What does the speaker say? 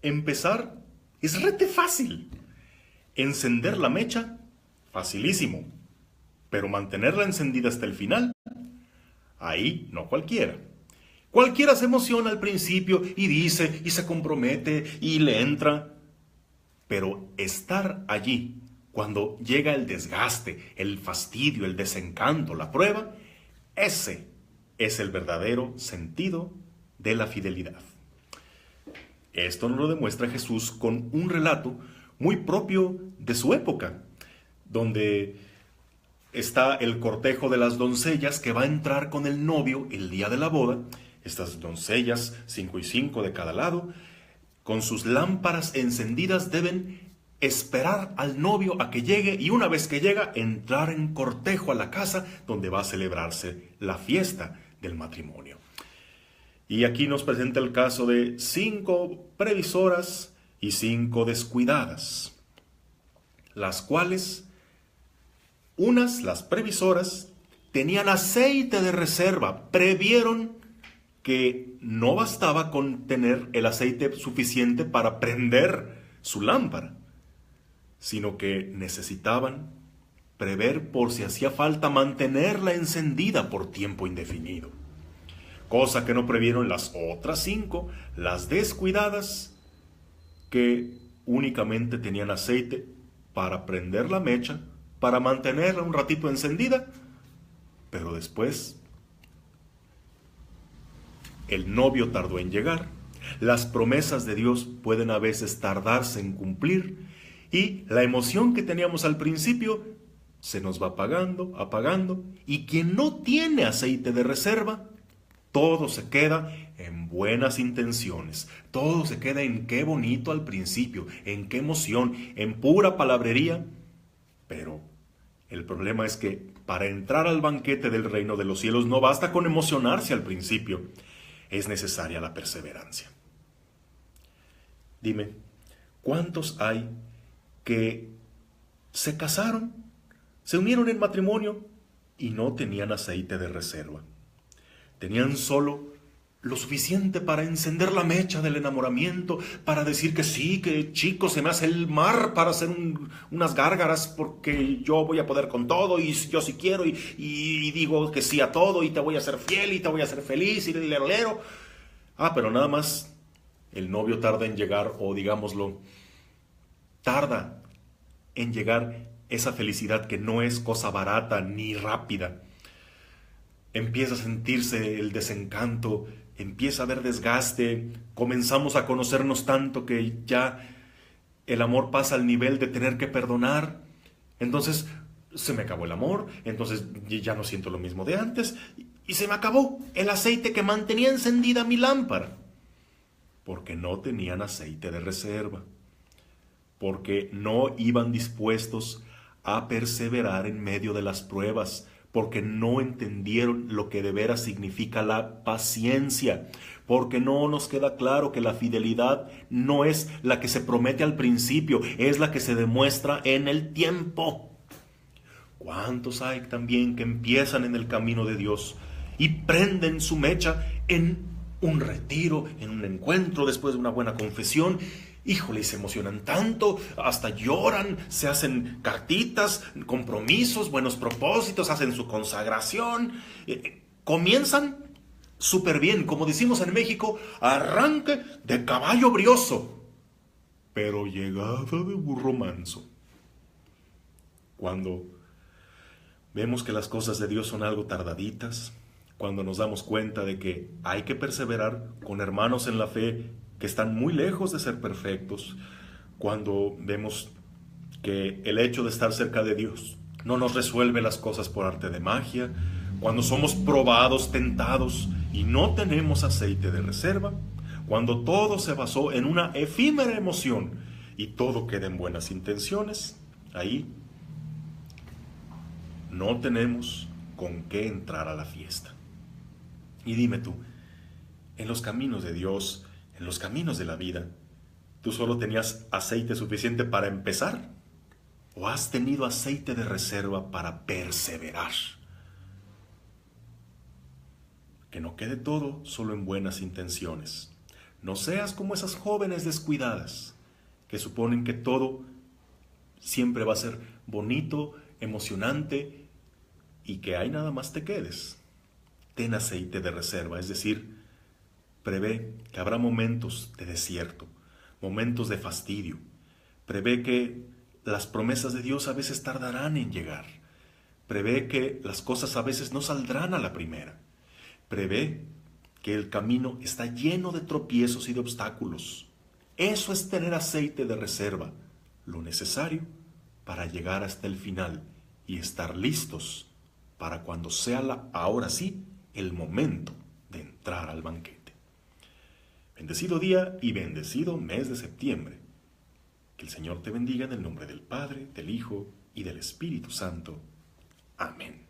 Empezar es rete fácil. Encender la mecha, facilísimo. Pero mantenerla encendida hasta el final, ahí no cualquiera. Cualquiera se emociona al principio y dice y se compromete y le entra. Pero estar allí cuando llega el desgaste, el fastidio, el desencanto, la prueba, ese es el verdadero sentido de la fidelidad. Esto nos lo demuestra Jesús con un relato muy propio de su época, donde está el cortejo de las doncellas que va a entrar con el novio el día de la boda. Estas doncellas, 5 y 5 de cada lado, con sus lámparas encendidas deben esperar al novio a que llegue y una vez que llega, entrar en cortejo a la casa donde va a celebrarse la fiesta del matrimonio. Y aquí nos presenta el caso de 5 previsoras y 5 descuidadas, las cuales, las previsoras, tenían aceite de reserva, previeron que no bastaba con tener el aceite suficiente para prender su lámpara, sino que necesitaban prever por si hacía falta mantenerla encendida por tiempo indefinido. Cosa que no previeron las otras 5, las descuidadas, que únicamente tenían aceite para prender la mecha, para mantenerla un ratito encendida, pero después el novio tardó en llegar. Las promesas de Dios pueden a veces tardarse en cumplir y la emoción que teníamos al principio se nos va apagando, y quien no tiene aceite de reserva, todo se queda en buenas intenciones, todo se queda en qué bonito al principio, en qué emoción, en pura palabrería, pero el problema es que para entrar al banquete del reino de los cielos no basta con emocionarse al principio, es necesaria la perseverancia. Dime, ¿cuántos hay que se casaron, se unieron en matrimonio y no tenían aceite de reserva? Tenían solo lo suficiente para encender la mecha del enamoramiento, para decir que sí, que chico, se me hace el mar para hacer unas gárgaras porque yo voy a poder con todo y yo sí quiero y digo que sí a todo y te voy a ser fiel y te voy a hacer feliz y lero. Pero nada más el novio tarda en llegar, o digámoslo, tarda en llegar esa felicidad que no es cosa barata ni rápida. Empieza a sentirse el desencanto, empieza a haber desgaste, comenzamos a conocernos tanto que ya el amor pasa al nivel de tener que perdonar. Entonces se me acabó el amor, entonces ya no siento lo mismo de antes y se me acabó el aceite que mantenía encendida mi lámpara. Porque no tenían aceite de reserva, porque no iban dispuestos a perseverar en medio de las pruebas, porque no entendieron lo que de veras significa la paciencia, porque no nos queda claro que la fidelidad no es la que se promete al principio, es la que se demuestra en el tiempo. ¿Cuántos hay también que empiezan en el camino de Dios y prenden su mecha en un retiro, en un encuentro, después de una buena confesión? Híjole, y se emocionan tanto, hasta lloran, se hacen cartitas, compromisos, buenos propósitos, hacen su consagración, comienzan súper bien, como decimos en México, arranque de caballo brioso, pero llegada de burro manso. Cuando vemos que las cosas de Dios son algo tardaditas, cuando nos damos cuenta de que hay que perseverar con hermanos en la fe que están muy lejos de ser perfectos, cuando vemos que el hecho de estar cerca de Dios no nos resuelve las cosas por arte de magia, cuando somos probados, tentados y no tenemos aceite de reserva, cuando todo se basó en una efímera emoción y todo queda en buenas intenciones, ahí no tenemos con qué entrar a la fiesta. Y dime tú, en los caminos de Dios, en los caminos de la vida, ¿tú solo tenías aceite suficiente para empezar? ¿O has tenido aceite de reserva para perseverar? Que no quede todo solo en buenas intenciones. No seas como esas jóvenes descuidadas que suponen que todo siempre va a ser bonito, emocionante y que ahí nada más te quedes. Ten aceite de reserva, es decir, prevé que habrá momentos de desierto, momentos de fastidio. Prevé que las promesas de Dios a veces tardarán en llegar. Prevé que las cosas a veces no saldrán a la primera. Prevé que el camino está lleno de tropiezos y de obstáculos. Eso es tener aceite de reserva, lo necesario para llegar hasta el final y estar listos para cuando sea ahora sí el momento de entrar al banquete. Bendecido día y bendecido mes de septiembre. Que el Señor te bendiga en el nombre del Padre, del Hijo y del Espíritu Santo. Amén.